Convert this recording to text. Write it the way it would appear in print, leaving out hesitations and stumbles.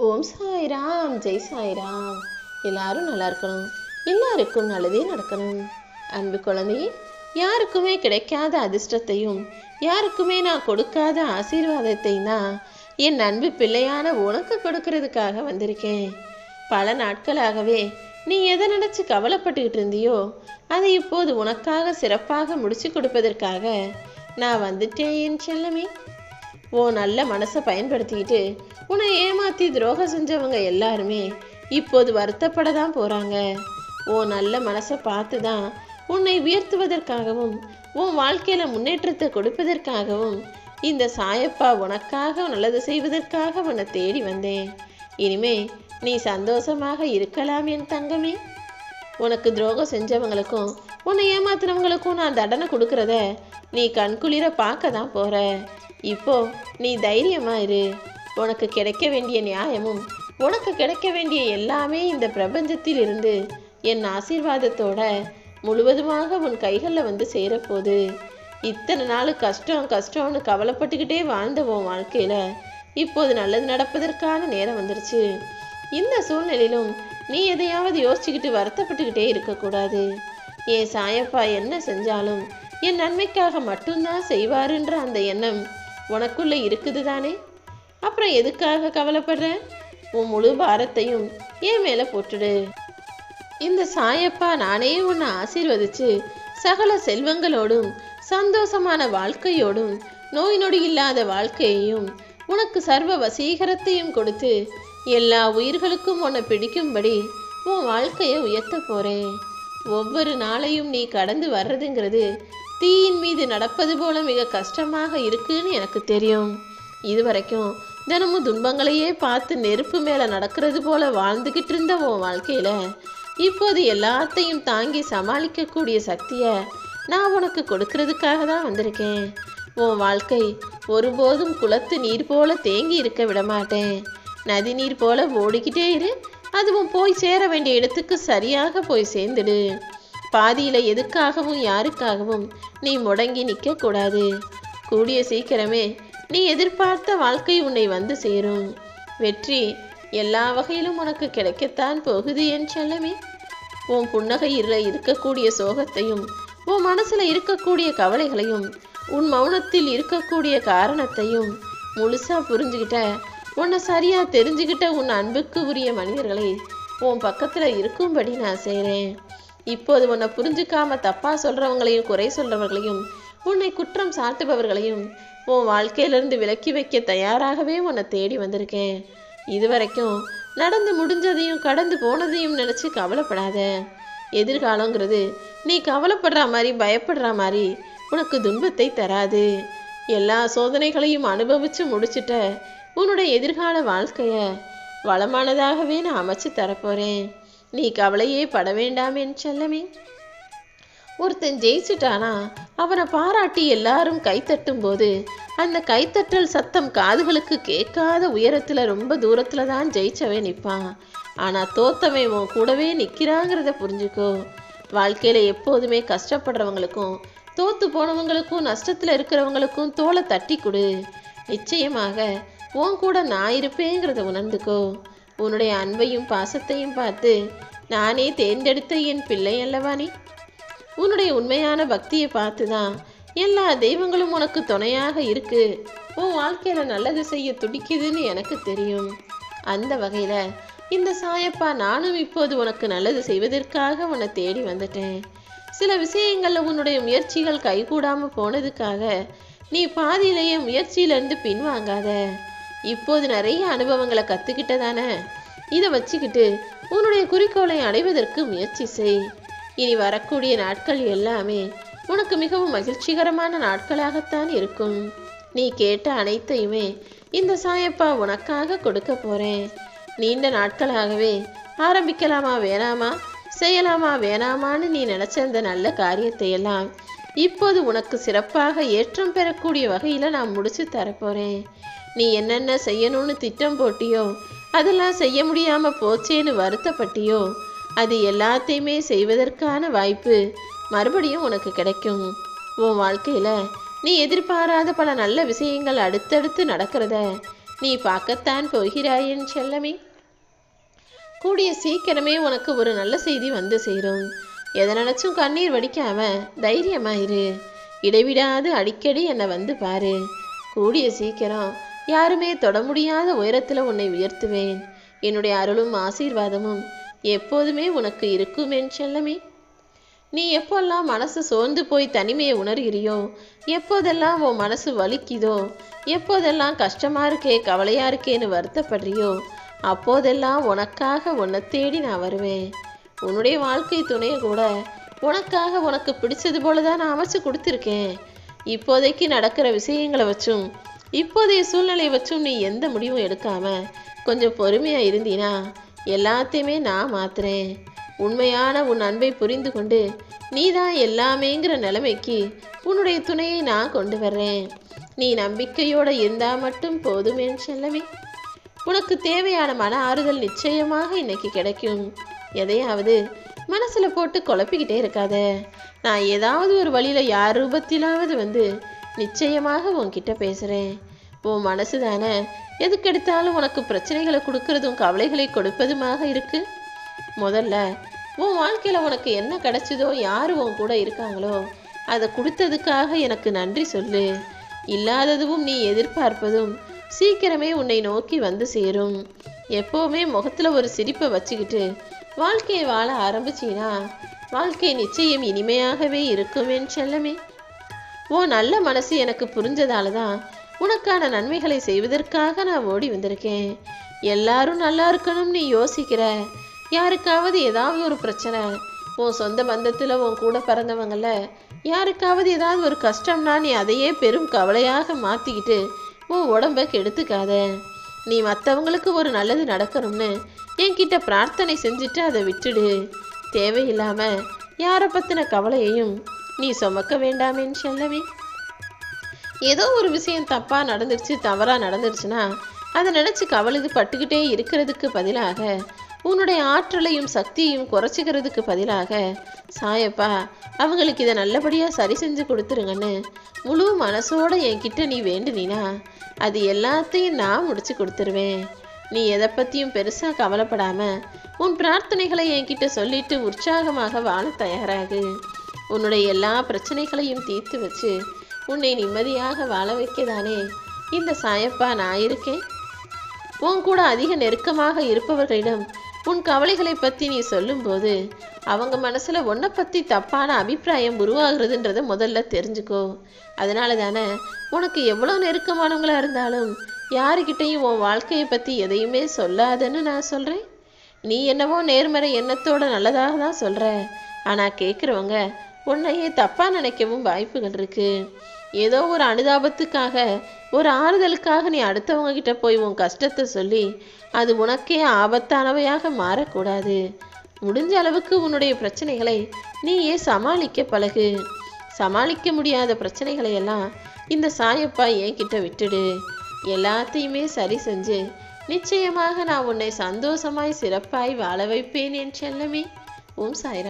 ஓம் சாய்ராம், ஜெய் சாய்ராம். எல்லாரும் நல்லா இருக்கணும், எல்லாருக்கும் நல்லதே நடக்கணும். அன்பு குழந்தையே, யாருக்குமே கிடைக்காத அதிர்ஷ்டத்தையும் யாருக்குமே நான் கொடுக்காத ஆசீர்வாதத்தையும் தான் என் அன்பு பிள்ளையான உனக்கு கொடுக்கறதுக்காக வந்திருக்கேன். பல நாட்களாகவே நீ எதை நினைச்சு கவலைப்பட்டுக்கிட்டு இருந்தியோ அதை இப்போது உனக்காக சிறப்பாக முடிச்சு கொடுப்பதற்காக நான் வந்துட்டேன் என் செல்லமே. நல்ல மனசை பயன்படுத்திக்கிட்டு உன்னை ஏமாத்தி துரோகம் செஞ்சவங்க எல்லாருமே இப்போது வருத்தப்பட தான் போறாங்க. நல்ல மனசை பார்த்து தான் உன்னை உயர்த்துவதற்காகவும் உன் வாழ்க்கையில முன்னேற்றத்தை கொடுப்பதற்காகவும் இந்த சாயப்பா உனக்காக நல்லது செய்வதற்காக உன்னை தேடி வந்தேன். இனிமே நீ சந்தோஷமாக இருக்கலாம் என் தங்கமே. உனக்கு துரோகம் செஞ்சவங்களுக்கும் உன்னை ஏமாத்துறவங்களுக்கும் நான் தண்டனை கொடுக்கறத நீ கண்குளிர பார்க்க தான் போற. இப்போ நீ தைரியமா இரு. உனக்கு கிடைக்க வேண்டிய நியாயமும் உனக்கு கிடைக்க வேண்டிய எல்லாமே இந்த பிரபஞ்சத்தில் இருந்து என் ஆசீர்வாதத்தோட முழுவதுமாக உன் கைகளில் வந்து சேரப்போகுது. இத்தனை நாள் கஷ்டம்னு கவலைப்பட்டுக்கிட்டே வாழ்ந்த உன் வாழ்க்கையில இப்போது நல்லது நடப்பதற்கான நேரம் வந்துருச்சு. இந்த சூழ்நிலையிலும் நீ எதையாவது யோசிச்சுக்கிட்டு வருத்தப்பட்டுக்கிட்டே இருக்கக்கூடாது. என் சாயப்பா என்ன செஞ்சாலும் என் நன்மைக்காக மட்டும்தான் செய்வாருன்ற அந்த எண்ணம் உனக்குள்ள இருக்குது தானே. அப்புறம் எதுக்காக கவலைப்படுற? உன் முழு பாரத்தையும் என் மேல போட்டுடு. இந்த சாயப்பா நானே உன்னை ஆசீர்வதிச்சு சகல செல்வங்களோடும் சந்தோஷமான வாழ்க்கையோடும் நோய் நொடி இல்லாத வாழ்க்கையையும் உனக்கு சர்வ வசீகரத்தையும் கொடுத்து எல்லா உயிர்களுக்கும் உன்னை பிடிக்கும்படி உன் வாழ்க்கையை உயர்த்த போறேன். ஒவ்வொரு நாளையும் நீ கடந்து வர்றதுங்கிறது தீயின் மீது நடப்பது போல மிக கஷ்டமாக இருக்குன்னு எனக்கு தெரியும். இதுவரைக்கும் தினமும் துன்பங்களையே பார்த்து நெருப்பு மேல நடக்கிறது போல வாழ்ந்துகிட்டு இருந்த உன் வாழ்க்கையில இப்போது எல்லாத்தையும் தாங்கி சமாளிக்கக்கூடிய சக்தியை நான் உனக்கு கொடுக்கறதுக்காக தான் வந்திருக்கேன். உன் வாழ்க்கை ஒருபோதும் குளத்து நீர் போல தேங்கி இருக்க விட மாட்டேன். நதி நீர் போல ஓடிக்கிட்டே இரு. அதுவும் போய் சேர வேண்டிய இடத்துக்கு சரியாக போய் சேர்ந்துடு. பாதியில எதுக்காகவும் யாருக்காகவும் நீ முடங்கி நிற்க கூடாது. கூடிய சீக்கிரமே நீ எதிர்பார்த்த வாழ்க்கை உன்னை வந்து சேரும். வெற்றி எல்லா வகையிலும் உனக்கு கிடைக்கத்தான் போகுது என் செல்லமே. உன் புன்னகையில் இருக்கக்கூடிய சோகத்தையும் உன் மனசுல இருக்கக்கூடிய கவலைகளையும் உன் மௌனத்தில் இருக்கக்கூடிய காரணத்தையும் முழுசா புரிஞ்சுக்கிட்ட உன்னை சரியா தெரிஞ்சுக்கிட்ட உன் அன்புக்கு உரிய மனிதர்களை உன் பக்கத்துல இருக்கும்படி நான் செய்கிறேன். இப்போது உன்னை புரிஞ்சுக்காம தப்பா சொல்றவங்களையும் குறை சொல்றவர்களையும் உன்னை குற்றம் சாட்டுபவர்களையும் உன் வாழ்க்கையிலிருந்து விலக்கி வைக்க தயாராகவே உன்னை தேடி வந்திருக்கேன். இதுவரைக்கும் நடந்து முடிஞ்சதையும் கடந்து போனதையும் நினைச்சு கவலைப்படாத. எதிர்காலங்கிறது நீ கவலைப்படுற மாதிரி பயப்படுற மாதிரி உனக்கு துன்பத்தை தராது. எல்லா சோதனைகளையும் அனுபவிச்சு முடிச்சுட்ட உன்னுடைய எதிர்கால வாழ்க்கைய வளமானதாகவே நான் அமைச்சு தரப்போறேன். நீ கவலையே பட வேண்டாம் என் செல்லமே. ஒருத்தன் ஜெயிச்சுட்டானா அவனை பாராட்டி எல்லாரும் கைத்தட்டும் போது அந்த கைத்தட்டல் சத்தம் காதுகளுக்கு கேட்காத உயரத்துல ரொம்ப தூரத்துல தான் ஜெயிச்சவன் நிற்பான். ஆனா தோத்தவன் உன் கூடவே நிற்கிறாங்கிறத புரிஞ்சுக்கோ. வாழ்க்கையில எப்போதுமே கஷ்டப்படுறவங்களுக்கும் தோத்து போனவங்களுக்கும் நஷ்டத்துல இருக்கிறவங்களுக்கும் தோலை தட்டி கொடு. நிச்சயமாக உன் கூட நான் இருப்பேங்கிறத உணர்ந்துக்கோ. உன்னுடைய அன்பையும் பாசத்தையும் பார்த்து நானே தேர்ந்தெடுத்த என் பிள்ளை அல்லவா நீ. உன்னுடைய உண்மையான பக்தியை பார்த்து தான் எல்லா தெய்வங்களும் உனக்கு துணையாக இருக்கு. உன் வாழ்க்கையில நல்லது செய்ய துடிக்குதுன்னு எனக்கு தெரியும். அந்த வகையில இந்த சாயப்பா நானும் இப்போது உனக்கு நல்லது செய்வதற்காக உன்னை தேடி வந்துட்டேன். சில விஷயங்கள்ல உன்னுடைய முயற்சிகள் கைகூடாம போனதுக்காக நீ பாதியிலேயே முயற்சியிலிருந்து பின்வாங்காத. இப்போது நிறைய அனுபவங்களை கத்துக்கிட்டதானே, இதை வச்சுக்கிட்டு உன்னுடைய குறிக்கோளை அடைவதற்கு முயற்சி செய். இனி வரக்கூடிய நாட்கள் எல்லாமே உனக்கு மிகவும் மகிழ்ச்சிகரமான நாட்களாகத்தான் இருக்கும். நீ கேட்ட அனைத்தையுமே இந்த சாயப்பா உனக்காக கொடுக்க போறேன். நீண்ட நாட்களாகவே ஆரம்பிக்கலாமா வேணாமா, செய்யலாமா வேணாமான்னு நீ நினைச்ச அந்த நல்ல காரியத்தை எல்லாம் இப்போது உனக்கு சிறப்பாக ஏற்றம் பெறக்கூடிய வகையில நான் முடிச்சு தரப்போறேன். நீ என்னென்ன செய்யணும்னு திட்டம் போட்டியோ அதெல்லாம் செய்ய முடியாம போச்சேன்னு வருத்தப்பட்டியோ அது எல்லாத்தையுமே செய்வதற்கான வாய்ப்பு மறுபடியும் உனக்கு கிடைக்கும். உன் வாழ்க்கையில நீ எதிர்பாராத பல நல்ல விஷயங்கள் அடுத்தடுத்து நடக்கிறத நீ பார்க்கத்தான் போகிறாய் என் செல்லமே. கூடிய சீக்கிரமே உனக்கு ஒரு நல்ல செய்தி வந்து சேரும். எதை நினைச்சும் கண்ணீர் வடிக்காம தைரியமாயிரு. இடைவிடாது அடிக்கடி என்னை வந்து பாரு. கூடிய சீக்கிரம் யாருமே தொட முடியாத உயரத்துல உன்னை உயர்த்துவேன். என்னுடைய அருளும் ஆசீர்வாதமும் எப்போதுமே உனக்கு இருக்கும் என் செல்லமே. நீ எப்போல்லாம் மனசு சோர்ந்து போய் தனிமையை உணர்கிறியோ, எப்போதெல்லாம் உன் மனசு வலிக்குதோ, எப்போதெல்லாம் கஷ்டமா இருக்கே கவலையா இருக்கேன்னு வருத்தப்படுறியோ, அப்போதெல்லாம் உனக்காக உன்னை தேடி நான் வருவேன். உன்னுடைய வாழ்க்கை துணையை கூட உனக்காக உனக்கு பிடிச்சது போலதான் நான் அமைச்சு கொடுத்துருக்கேன். இப்போதைக்கு நடக்கிற விஷயங்களை வச்சும் இப்போதைய சூழ்நிலையை வச்சும் நீ எந்த முடிவும் எடுக்காம கொஞ்சம் பொறுமையா இருந்தீனா எல்லாத்தையுமே நான் மாத்துறேன். உண்மையான உன் அன்பை புரிந்து கொண்டு நீதான் எல்லாமேங்கிற நிலைமைக்கு உன்னுடைய துணையை நான் கொண்டு வர்றேன். நீ நம்பிக்கையோட இருந்தா மட்டும் போதும் என் செல்லமே. உனக்கு தேவையான மன ஆறுதல் நிச்சயமாக இன்னைக்கு கிடைக்கும். எதையாவது மனசுல போட்டு குழப்பிக்கிட்டே இருக்காத. நான் ஏதாவது ஒரு வழியில யார் ரூபத்திலாவது வந்து நிச்சயமாக உன்கிட்ட பேசுறேன். உன் மனசு தானே எதுக்கெடுத்தாலும் உனக்கு பிரச்சனைகளை கொடுக்கறதும் கவலைகளை கொடுப்பதுமாக இருக்கு. முதல்ல உன் வாழ்க்கையில உனக்கு என்ன கிடைச்சதோ, யாரு உன் கூட இருக்காங்களோ அதை கொடுத்ததுக்காக எனக்கு நன்றி சொல்லு. இல்லாததும் நீ எதிர்பார்ப்பதும் சீக்கிரமே உன்னை நோக்கி வந்து சேரும். எப்போவுமே முகத்துல ஒரு சிரிப்பை வச்சுக்கிட்டு வாழ்க்கையை வாழ ஆரம்பிச்சினா வாழ்க்கை நிச்சயம் இனிமையாகவே இருக்கும் என் செல்லமே. ஓ நல்ல மனசு எனக்கு புரிஞ்சதால தான் உனக்கான நன்மைகளை செய்வதற்காக நான் ஓடி வந்திருக்கேன். எல்லாரும் நல்லா இருக்கணும் நீ யோசிக்கிற. யாருக்காவது ஏதாவது ஒரு பிரச்சனை, உன் சொந்த பந்தத்துல உன் கூட பிறந்தவங்கள யாருக்காவது ஏதாவது ஒரு கஷ்டம்னா நீ அதையே பெரும் கவலையாக மாத்திக்கிட்டு உன் உடம்ப கெடுத்துக்காத. நீ மற்றவங்களுக்கு ஒரு நல்லது நடக்கணும்னு என்கிட்ட பிரார்த்தனை செஞ்சுட்டு அதை விட்டுடு. தேவையில்லாம யாரை பத்தின கவலையையும் நீ சுமக்க வேண்டாமேன்னு சொல்லவே. ஏதோ ஒரு விஷயம் தப்பா நடந்துருச்சு, தவறா நடந்துருச்சுன்னா அதை நினைச்சு கவலை பட்டுக்கிட்டே இருக்கிறதுக்கு பதிலாக, உன்னுடைய ஆற்றலையும் சக்தியையும் குறைச்சிக்கிறதுக்கு பதிலாக, சாயப்பா அவங்களுக்கு இதை நல்லபடியா சரி செஞ்சு கொடுத்துருங்கன்னு முழு மனசோட என்கிட்ட நீ வேண்டுனீனா அது எல்லாத்தையும் நான் முடிச்சு கொடுத்துருவேன். நீ எதை பத்தியும் பெருசா கவலைப்படாம உன் பிரார்த்தனைகளை என்கிட்ட சொல்லிட்டு உற்சாகமாக வாழ தயாராகு. உன்னுடைய எல்லா பிரச்சனைகளையும் தீர்த்து வச்சு உன்னை நிம்மதியாக வாழ வைக்கதானே இந்த சாயப்பா நான் இருக்கேன். உன் கூட அதிக நெருக்கமாக இருப்பவர்களிடம் உன் கவலைகளை பத்தி நீ சொல்லும்போது அவங்க மனசுல உன்னை பத்தி தப்பான அபிப்பிராயம் உருவாகிறதுன்றத முதல்ல தெரிஞ்சுக்கோ. அதனால தானே உனக்கு எவ்வளவு நெருக்கமானவங்களா இருந்தாலும் யாருக்கிட்டையும் உன் வாழ்க்கையை பத்தி எதையுமே சொல்லாதன்னு நான் சொல்றேன். நீ என்னவோ நேர்மறை எண்ணத்தோட நல்லதாக தான் சொல்ற, ஆனா கேட்குறவங்க உன்னையே தப்பா நினைக்கவும் வாய்ப்புகள் இருக்கு. ஏதோ ஒரு அனுதாபத்துக்காக ஒரு ஆறுதலுக்காக நீ அடுத்தவங்க கிட்ட போய் உன் கஷ்டத்தை சொல்லி அது உனக்கே ஆபத்தானவையாக மாறக்கூடாது. முடிஞ்ச அளவுக்கு உன்னுடைய பிரச்சனைகளை நீயே சமாளிக்க பழகு. சமாளிக்க முடியாத பிரச்சனைகளை எல்லாம் இந்த சாயப்பா என்கிட்ட விட்டுடு. எல்லாத்தையுமே சரி செஞ்சு நிச்சயமாக நான் உன்னை சந்தோஷமாய் சிறப்பாய் வாழ வைப்பேன் என் செல்லமே. ஓம் சாய்ராம்.